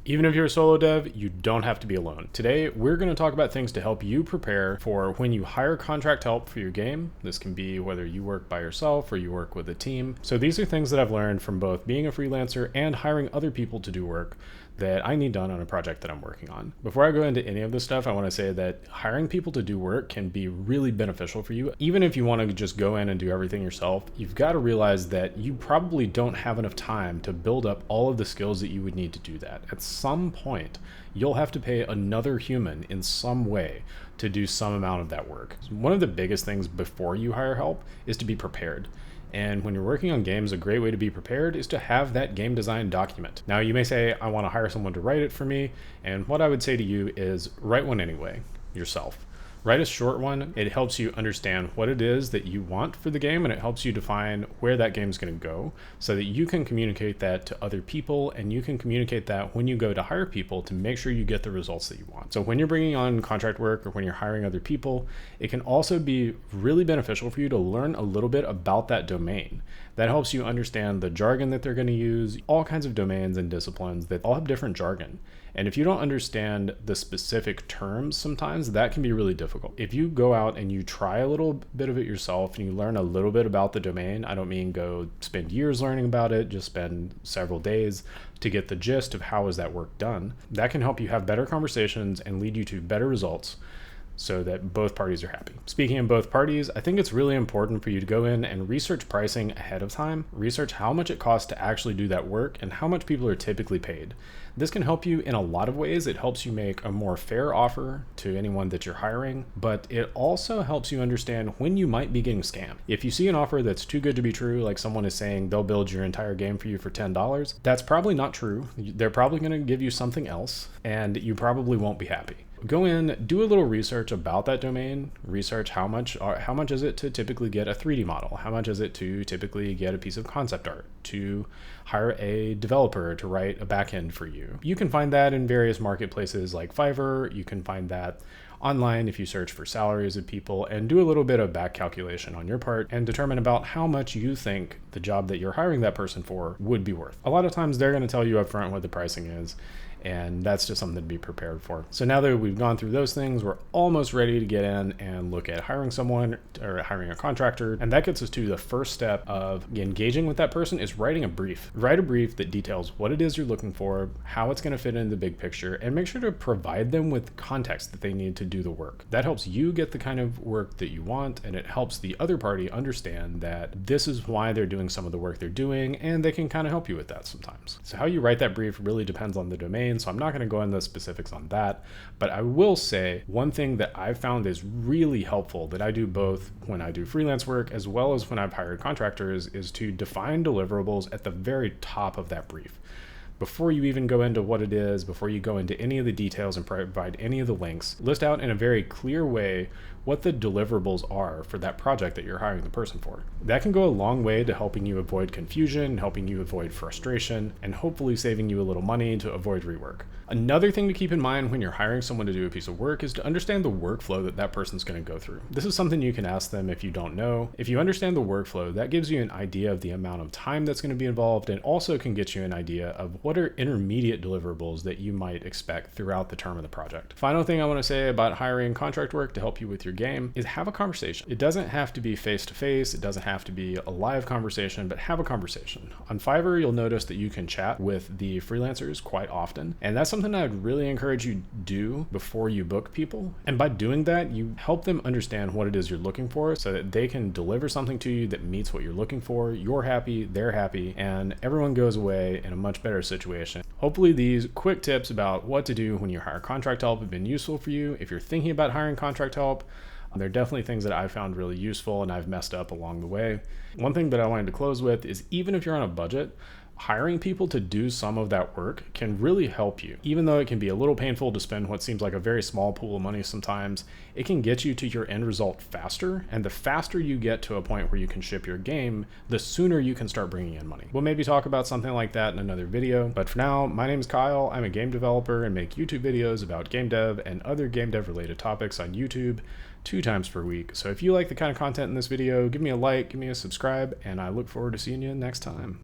Even if you're a solo dev, you don't have to be alone. Today, we're going to talk about things to help you prepare for when you hire contract help for your game. This can be whether you work by yourself or you work with a team. So these are things that I've learned from both being a freelancer and hiring other people to do work that I need done on a project that I'm working on. Before I go into any of this stuff, I want to say that hiring people to do work can be really beneficial for you. Even if you want to just go in and do everything yourself, you've got to realize that you probably don't have enough time to build up all of the skills that you would need to do that. At some point, you'll have to pay another human in some way to do some amount of that work. One of the biggest things before you hire help is to be prepared. And when you're working on games, a great way to be prepared is to have that game design document. Now, you may say, I want to hire someone to write it for me. And what I would say to you is write one anyway, yourself. Write a short one. It helps you understand what it is that you want for the game, and it helps you define where that game is going to go so that you can communicate that to other people, and you can communicate that when you go to hire people to make sure you get the results that you want. So when you're bringing on contract work or when you're hiring other people, it can also be really beneficial for you to learn a little bit about that domain. That helps you understand the jargon that they're going to use, all kinds of domains and disciplines that all have different jargon. And if you don't understand the specific terms, sometimes that can be really difficult. If you go out and you try a little bit of it yourself and you learn a little bit about the domain, I don't mean go spend years learning about it, just spend several days to get the gist of how is that work done. That can help you have better conversations and lead you to better results so that both parties are happy. Speaking of both parties, I think it's really important for you to go in and research pricing ahead of time. Research how much it costs to actually do that work and how much people are typically paid. This can help you in a lot of ways. It helps you make a more fair offer to anyone that you're hiring, but it also helps you understand when you might be getting scammed. If you see an offer that's too good to be true, like someone is saying they'll build your entire game for you for $10, that's probably not true. They're probably going to give you something else, and you probably won't be happy. Go in, do a little research about that domain. Research how much is it to typically get a 3D model? How much is it to typically get a piece of concept art? To hire a developer to write a backend for you? You can find that in various marketplaces like Fiverr. You can find that online if you search for salaries of people, and do a little bit of back calculation on your part and determine about how much you think the job that you're hiring that person for would be worth. A lot of times they're going to tell you up front what the pricing is, and that's just something to be prepared for. So now that we've gone through those things, we're almost ready to get in and look at hiring someone or hiring a contractor. And that gets us to the first step of engaging with that person is writing a brief. Write a brief that details what it is you're looking for, how it's going to fit into the big picture, and make sure to provide them with context that they need to do the work. That helps you get the kind of work that you want, and it helps the other party understand that this is why they're doing some of the work they're doing, and they can kind of help you with that sometimes. So how you write that brief really depends on the domain. So I'm not going to go into specifics on that, but I will say one thing that I've found is really helpful that I do both when I do freelance work as well as when I've hired contractors is to define deliverables at the very top of that brief. Before you even go into what it is, before you go into any of the details and provide any of the links, list out in a very clear way what the deliverables are for that project that you're hiring the person for. That can go a long way to helping you avoid confusion, helping you avoid frustration, and hopefully saving you a little money to avoid rework. Another thing to keep in mind when you're hiring someone to do a piece of work is to understand the workflow that that person's going to go through. This is something you can ask them if you don't know. If you understand the workflow, that gives you an idea of the amount of time that's going to be involved, and also can get you an idea of what are intermediate deliverables that you might expect throughout the term of the project. Final thing I want to say about hiring contract work to help you with your game is have a conversation. It doesn't have to be face-to-face. It doesn't have to be a live conversation, but have a conversation. On Fiverr, you'll notice that you can chat with the freelancers quite often, and that's something I'd really encourage you do before you book people. And by doing that, you help them understand what it is you're looking for so that they can deliver something to you that meets what you're looking for. You're happy, they're happy, and everyone goes away in a much better situation. Hopefully these quick tips about what to do when you hire contract help have been useful for you. If you're thinking about hiring contract help, they're definitely things that I've found really useful and I've messed up along the way. One thing that I wanted to close with is even if you're on a budget, hiring people to do some of that work can really help you. Even though it can be a little painful to spend what seems like a very small pool of money sometimes, it can get you to your end result faster. And the faster you get to a point where you can ship your game, the sooner you can start bringing in money. We'll maybe talk about something like that in another video. But for now, my name is Kyle. I'm a game developer and make YouTube videos about game dev and other game dev related topics on YouTube 2 times per week. So if you like the kind of content in this video, give me a like, give me a subscribe, and I look forward to seeing you next time.